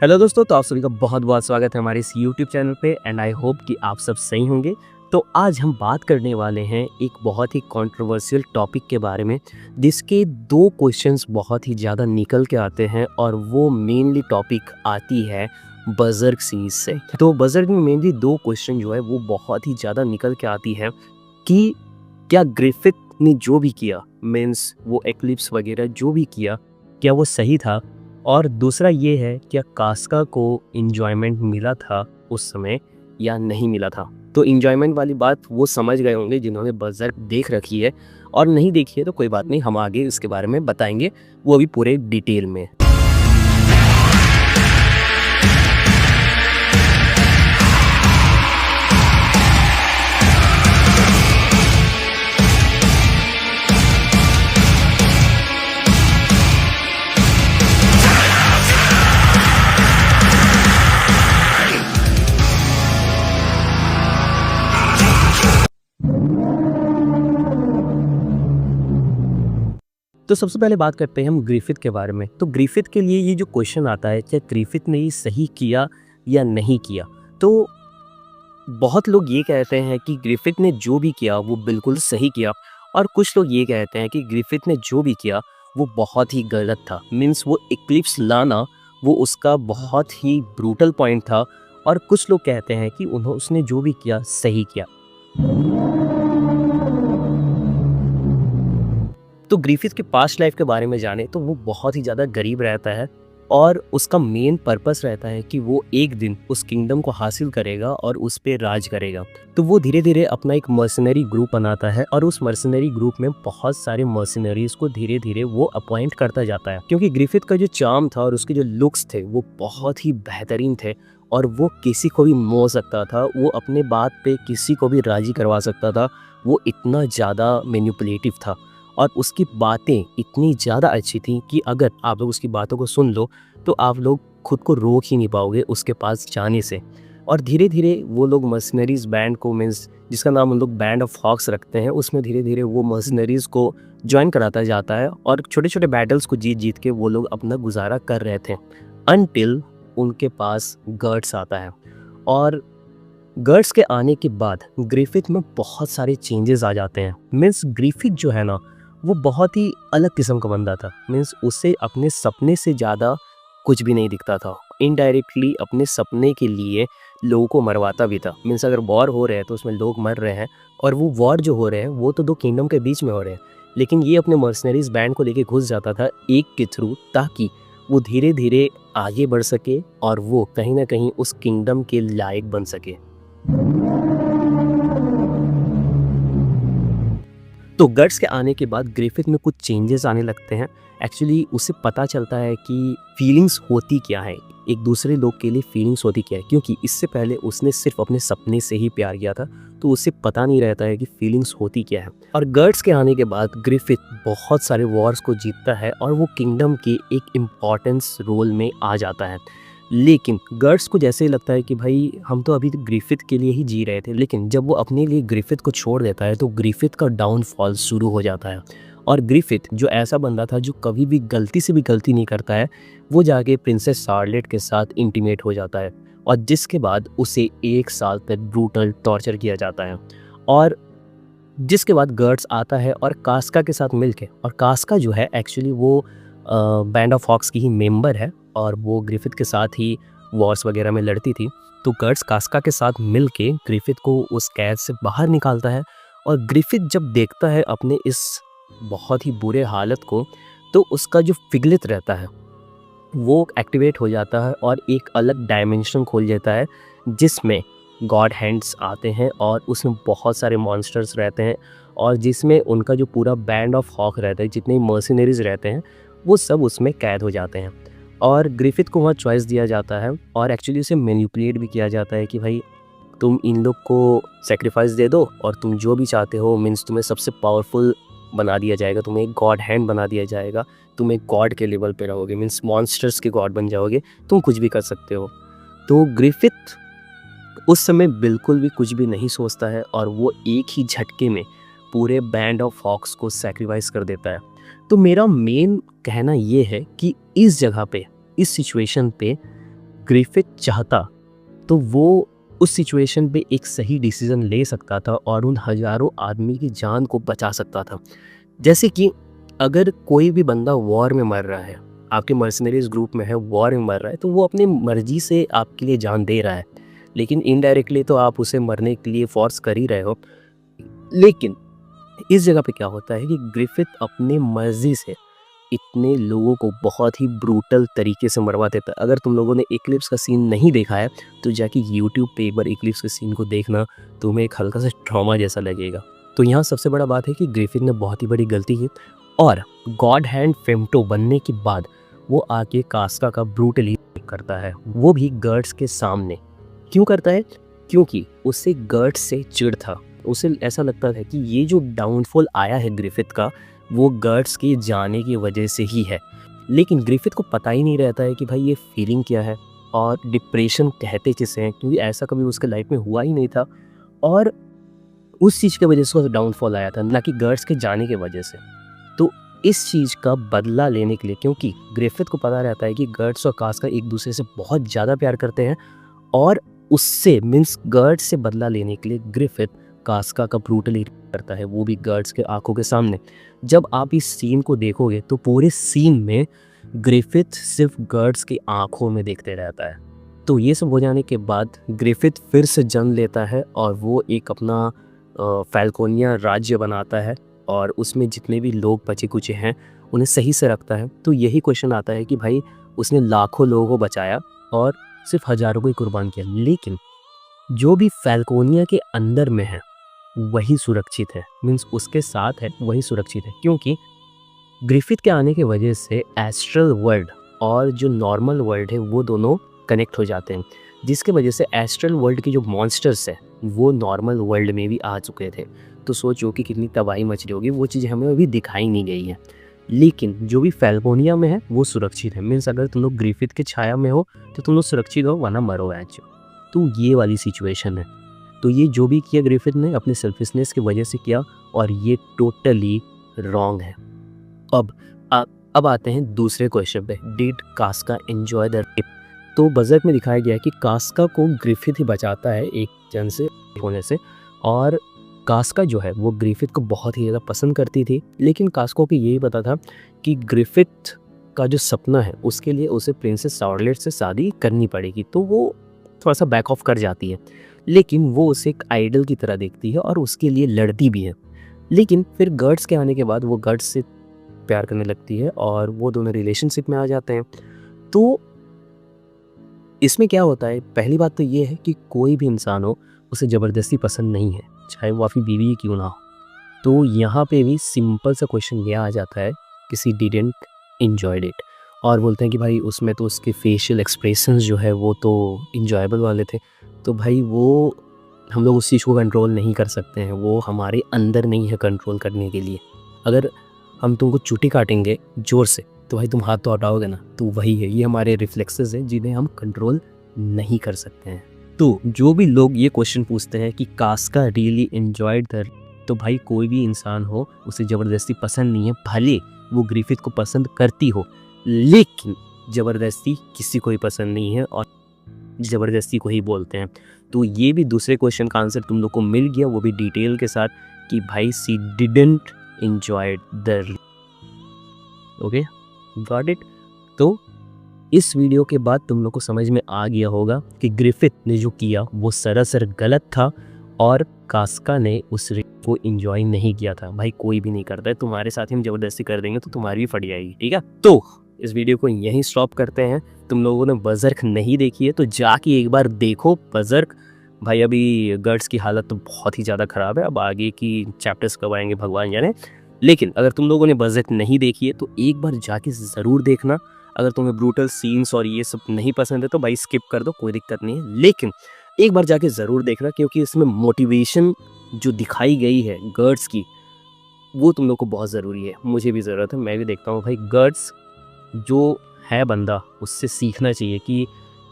Hello दोस्तों, तो आप सभी का बहुत बहुत स्वागत है हमारे इस यूट्यूब चैनल पे एंड आई होप कि आप सब सही होंगे। तो आज हम बात करने वाले हैं एक बहुत ही कंट्रोवर्शियल टॉपिक के बारे में, जिसके दो क्वेश्चंस बहुत ही ज़्यादा निकल के आते हैं और वो मेनली टॉपिक आती है बजर्ग सीरीज से। तो बजर्ग में मेनली दो क्वेश्चन जो है वो बहुत ही ज़्यादा निकल के आती है कि क्या ग्रिफिथ ने जो भी किया, मीन्स वो एक्लिप्स वगैरह जो भी किया, क्या वो सही था? और दूसरा ये है, क्या कास्का को एन्जॉयमेंट मिला था उस समय या नहीं मिला था? तो एन्जॉयमेंट वाली बात वो समझ गए होंगे जिन्होंने बजर्ग देख रखी है, और नहीं देखी है तो कोई बात नहीं, हम आगे इसके बारे में बताएंगे, वो भी पूरे डिटेल में। तो सबसे पहले बात करते हैं हम ग्रिफिथ के बारे में। तो ग्रिफिथ के लिए ये जो क्वेश्चन आता है, क्या ग्रिफिथ ने ये सही किया या नहीं किया? तो बहुत लोग ये कहते हैं कि ग्रिफिथ ने जो भी किया वो बिल्कुल सही किया, और कुछ लोग ये कहते हैं कि ग्रिफिथ ने जो भी किया वो बहुत ही गलत था। मीन्स वो इक्लिप्स लाना वो उसका बहुत ही ब्रूटल पॉइंट था, और कुछ लोग कहते हैं कि उसने जो भी किया सही किया। तो ग्रिफिथ के पास्ट लाइफ के बारे में जाने तो वो बहुत ही ज़्यादा गरीब रहता है, और उसका मेन पर्पस रहता है कि वो एक दिन उस किंगडम को हासिल करेगा और उस पे राज करेगा। तो वो धीरे धीरे अपना एक मर्सनरी ग्रुप बनाता है, और उस मर्सनरी ग्रुप में बहुत सारे मर्सनरीज को धीरे धीरे वो अपॉइंट करता जाता है, क्योंकि ग्रिफिथ का जो चार्म था और उसके जो लुक्स थे वो बहुत ही बेहतरीन थे, और वो किसी को भी मोह सकता था, वो अपने बात पे किसी को भी राजी करवा सकता था। वो इतना ज़्यादा मैनिपुलेटिव था, और उसकी बातें इतनी ज़्यादा अच्छी थी कि अगर आप लोग उसकी बातों को सुन लो तो आप लोग खुद को रोक ही नहीं पाओगे उसके पास जाने से। और धीरे धीरे वो लोग मर्सनरीज बैंड को, मीन्स जिसका नाम हम लोग बैंड ऑफ हॉक्स रखते हैं, उसमें धीरे धीरे वो मर्सनरीज को ज्वाइन कराता जाता है, और छोटे छोटे बैटल्स को जीत जीत के वो लोग अपना गुजारा कर रहे थे, अनटिल उनके पास गर्ड्स आता है। और गर्ड्स के आने के बाद ग्रिफिथ में बहुत सारे चेंजेस आ जाते हैं। मीन्स ग्रिफिथ जो है ना, वो बहुत ही अलग किस्म का बंदा था। मीन्स उसे अपने सपने से ज़्यादा कुछ भी नहीं दिखता था। इनडायरेक्टली अपने सपने के लिए लोगों को मरवाता भी था। मीन्स अगर वॉर हो रहे हैं तो उसमें लोग मर रहे हैं, और वो वॉर जो हो रहे हैं वो तो दो किंगडम के बीच में हो रहे हैं, लेकिन ये अपने मर्सनरीज बैंड को लेके घुस जाता था एक के थ्रू, ताकि वो धीरे धीरे आगे बढ़ सके और वो कहीं ना कहीं उस किंगडम के लायक बन सके। तो गर्ड्स के आने के बाद ग्रिफिथ में कुछ चेंजेस आने लगते हैं। एक्चुअली उसे पता चलता है कि फीलिंग्स होती क्या है, एक दूसरे लोग के लिए फीलिंग्स होती क्या है, क्योंकि इससे पहले उसने सिर्फ अपने सपने से ही प्यार किया था, तो उसे पता नहीं रहता है कि फीलिंग्स होती क्या है। और गर्ड्स के आने के बाद ग्रिफिथ बहुत सारे वॉर्स को जीतता है, और वो किंगडम के एक इम्पॉर्टेंस रोल में आ जाता है। लेकिन गर्ड्स को जैसे ही लगता है कि भाई हम तो अभी ग्रिफिथ के लिए ही जी रहे थे, लेकिन जब वो अपने लिए ग्रिफिथ को छोड़ देता है तो ग्रिफिथ का डाउनफॉल शुरू हो जाता है। और ग्रिफिथ जो ऐसा बंदा था जो कभी भी गलती से भी गलती नहीं करता है, वो जाके प्रिंसेस शार्लेट के साथ इंटीमेट हो जाता है, और जिसके बाद उसे 1 साल तक ब्रूटल टॉर्चर किया जाता है। और जिसके बाद गर्ड्स आता है और कास्का के साथ मिलके, और कास्का जो है एक्चुअली वो बैंड ऑफ हॉक्स की ही मेंबर है, और वो ग्रिफिथ के साथ ही वॉर्स वगैरह में लड़ती थी। तो गर्ड्स कास्का के साथ मिलके ग्रिफिथ को उस कैद से बाहर निकालता है, और ग्रिफिथ जब देखता है अपने इस बहुत ही बुरे हालत को, तो उसका जो फिगलित रहता है वो एक्टिवेट हो जाता है, और एक अलग डायमेंशन खोल देता है, जिसमें गॉड हैंड्स आते हैं, और उसमें बहुत सारे मॉन्स्टर्स रहते हैं, और जिसमें उनका जो पूरा बैंड ऑफ हॉक रहता है, जितने मर्सिनरीज रहते हैं, वो सब उसमें कैद हो जाते हैं। और ग्रिफिथ को वहाँ चॉइस दिया जाता है, और एक्चुअली उसे मैनिपुलेट भी किया जाता है कि भाई तुम इन लोग को सेक्रीफाइस दे दो, और तुम जो भी चाहते हो, मीन्स तुम्हें सबसे पावरफुल बना दिया जाएगा, तुम्हें एक गॉड हैंड बना दिया जाएगा, तुम एक गॉड के लेवल पे रहोगे, मीन्स मॉन्स्टर्स के गॉड बन जाओगे, तुम कुछ भी कर सकते हो। तो ग्रिफिथ उस समय बिल्कुल भी कुछ भी नहीं सोचता है, और वो एक ही झटके में पूरे बैंड ऑफ हॉक्स को सैक्रिफाइस कर देता है। तो मेरा मेन कहना ये है कि इस जगह पे, इस सिचुएशन पे ग्रिफिथ चाहता तो वो उस सिचुएशन पे एक सही डिसीजन ले सकता था और उन हज़ारों आदमी की जान को बचा सकता था। जैसे कि अगर कोई भी बंदा वॉर में मर रहा है, आपके मर्सनरीज ग्रुप में है, वॉर में मर रहा है, तो वो अपनी मर्जी से आपके लिए जान दे रहा है, लेकिन इनडायरेक्टली तो आप उसे मरने के लिए फोर्स कर ही रहे हो। लेकिन इस जगह पे क्या होता है कि ग्रिफिथ अपने मर्जी से इतने लोगों को बहुत ही ब्रूटल तरीके से मरवा देता है। अगर तुम लोगों ने इक्लिप्स का सीन नहीं देखा है तो जाके यूट्यूब पे एक बार इक्लिप्स के सीन को देखना, तुम्हें एक हल्का सा ट्रॉमा जैसा लगेगा। तो यहाँ सबसे बड़ा बात है कि ग्रिफिथ ने बहुत ही बड़ी गलती की और गॉड हैंड फेम्टो बनने के बाद वो आके कास्का का ब्रूटली करता है, वो भी गर्ड्स के सामने। क्यों करता है? क्योंकि उसे गर्ड्स से चिढ़ था। उसे ऐसा लगता था कि ये जो डाउनफॉल आया है ग्रिफिथ का, वो गर्ड्स के जाने की वजह से ही है। लेकिन ग्रिफिथ को पता ही नहीं रहता है कि भाई ये फीलिंग क्या है और डिप्रेशन कहते किसे हैं, क्योंकि ऐसा कभी उसके लाइफ में हुआ ही नहीं था और उस चीज़ की वजह से उसका डाउनफॉल आया था, ना कि गर्ड्स के जाने की वजह से। तो इस चीज़ का बदला लेने के लिए, क्योंकि ग्रिफिथ को पता रहता है कि गर्ड्स और कास्का एक दूसरे से बहुत ज़्यादा प्यार करते हैं और उससे मीन्स गर्ड्स से बदला लेने के लिए ग्रिफिथ कास्का का ब्रूटली करता है, वो भी गर्ड्स के आंखों के सामने। जब आप इस सीन को देखोगे तो पूरे सीन में ग्रिफिथ सिर्फ गर्ड्स की आंखों में देखते रहता है। तो ये सब हो जाने के बाद ग्रिफिथ फिर से जन्म लेता है और वो एक अपना फैल्कोनिया राज्य बनाता है और उसमें जितने भी लोग बचे कुचे हैं उन्हें सही से रखता है। तो यही क्वेश्चन आता है कि भाई उसने लाखों लोगों को बचाया और सिर्फ हज़ारों को ही कुर्बान किया, लेकिन जो भी फैल्कोनिया के अंदर में है वही सुरक्षित है, मीन्स उसके साथ है वही सुरक्षित है। क्योंकि ग्रिफिथ के आने की वजह से एस्ट्रल वर्ल्ड और जो नॉर्मल वर्ल्ड है वो दोनों कनेक्ट हो जाते हैं, जिसके वजह से एस्ट्रल वर्ल्ड के जो मॉन्स्टर्स है वो नॉर्मल वर्ल्ड में भी आ चुके थे। तो सोचो कि कितनी तबाही मच रही होगी, वो चीज़ हमें अभी दिखाई नहीं गई है। लेकिन जो भी फैल्कोनिया में है वो सुरक्षित है, मीन्स अगर तुम लोग ग्रिफिथ के छाया में हो तो तुम लोग सुरक्षित हो, वरना मरो ऐसे। तो ये वाली सिचुएशन है। तो ये जो भी किया ग्रिफिथ ने अपने सेल्फिशनेस की वजह से किया और ये टोटली रॉन्ग है। अब आते हैं दूसरे क्वेश्चन पे, डिड कास्का एंजॉय द ट्रिप? तो बजट में दिखाया गया है कि कास्का को ग्रिफिथ ही बचाता है एक जन से होने से, और कास्का जो है वो ग्रिफिथ को बहुत ही ज़्यादा पसंद करती थी। लेकिन कास्को को यही पता था कि ग्रिफिथ का जो सपना है उसके लिए उसे प्रिंसेस शार्लेट से शादी करनी पड़ेगी, तो वो थोड़ा सा बैक ऑफ कर जाती है। लेकिन वो उसे एक आइडल की तरह देखती है और उसके लिए लड़ती भी है। लेकिन फिर गर्ड्स के आने के बाद वो गर्ड्स से प्यार करने लगती है और वो दोनों रिलेशनशिप में आ जाते हैं। तो इसमें क्या होता है, पहली बात तो ये है कि कोई भी इंसान हो उसे ज़बरदस्ती पसंद नहीं है, चाहे वो आपकी बीवी क्यों ना हो। तो यहाँ पे भी सिंपल सा क्वेश्चन ये आ जाता है, किसी डिडेंट एंजॉयड इट, और बोलते हैं कि भाई उसमें तो उसके फेशियल एक्सप्रेशंस जो है वो तो इंजॉयबल वाले थे। तो भाई वो हम लोग उस चीज़ को कंट्रोल नहीं कर सकते हैं, वो हमारे अंदर नहीं है कंट्रोल करने के लिए। अगर हम तुमको चुटी काटेंगे ज़ोर से तो भाई तुम हाथ तो हटाओगे ना, तो वही है, ये हमारे रिफ्लेक्सेस हैं जिन्हें हम कंट्रोल नहीं कर सकते हैं। तो जो भी लोग ये क्वेश्चन पूछते हैं कि कास्का रियली एंजॉयड द, तो भाई कोई भी इंसान हो उसे ज़बरदस्ती पसंद नहीं है, भले वो ग्रिफिथ को पसंद करती हो, लेकिन ज़बरदस्ती किसी को ही पसंद नहीं है और ज़बरदस्ती को ही बोलते हैं। तो ये भी दूसरे क्वेश्चन का आंसर तुम लोग को मिल गया, वो भी डिटेल के साथ, कि भाई सी didn't enjoy the. Okay, got it. तो इस वीडियो के बाद तुम लोग को समझ में आ गया होगा कि ग्रिफिथ ने जो किया वो सरासर गलत था और कास्का ने उस रिप को एंजॉय नहीं किया था। भाई कोई भी नहीं करता है, तुम्हारे साथ ही हम ज़बरदस्ती कर देंगे तो तुम्हारी भी फट जाएगी, ठीक है। तो इस वीडियो को यहीं स्टॉप करते हैं। तुम लोगों ने बजर्क नहीं देखी है तो जाके एक बार देखो बजर्क। भाई अभी गर्ड्स की हालत तो बहुत ही ज़्यादा ख़राब है, अब आगे की चैप्टर्स कब आएंगे भगवान जाने। लेकिन अगर तुम लोगों ने बजर्क नहीं देखी है तो एक बार जाके ज़रूर देखना। अगर तुम्हें ब्रूटल सीन्स और ये सब नहीं पसंद है तो भाई स्किप कर दो, कोई दिक्कत नहीं है, लेकिन एक बार जाके ज़रूर देखना, क्योंकि इसमें मोटिवेशन जो दिखाई गई है गर्ड्स की वो तुम लोग को बहुत ज़रूरी है। मुझे भी ज़रूरत है, मैं भी देखता हूँ भाई। गर्ड्स जो है बंदा, उससे सीखना चाहिए कि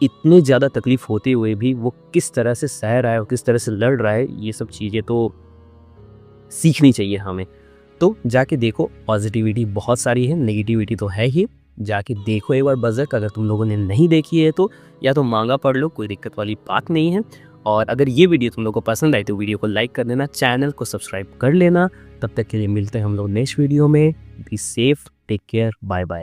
इतने ज़्यादा तकलीफ़ होते हुए भी वो किस तरह से सह रहा है और किस तरह से लड़ रहा है, ये सब चीज़ें तो सीखनी चाहिए हमें। तो जाके देखो, पॉजिटिविटी बहुत सारी है, नेगेटिविटी तो है ही, जाके देखो एक बार बर्ज़र्क। अगर तुम लोगों ने नहीं देखी है तो या तो मांगा पढ़ लो, कोई दिक्कत वाली बात नहीं है। और अगर ये वीडियो तुम लोगों को पसंद आई तो वीडियो को लाइक कर देना, चैनल को सब्सक्राइब कर लेना। तब तक के लिए मिलते हैं हम लोग नेक्स्ट वीडियो में। Be safe, take care, bye bye.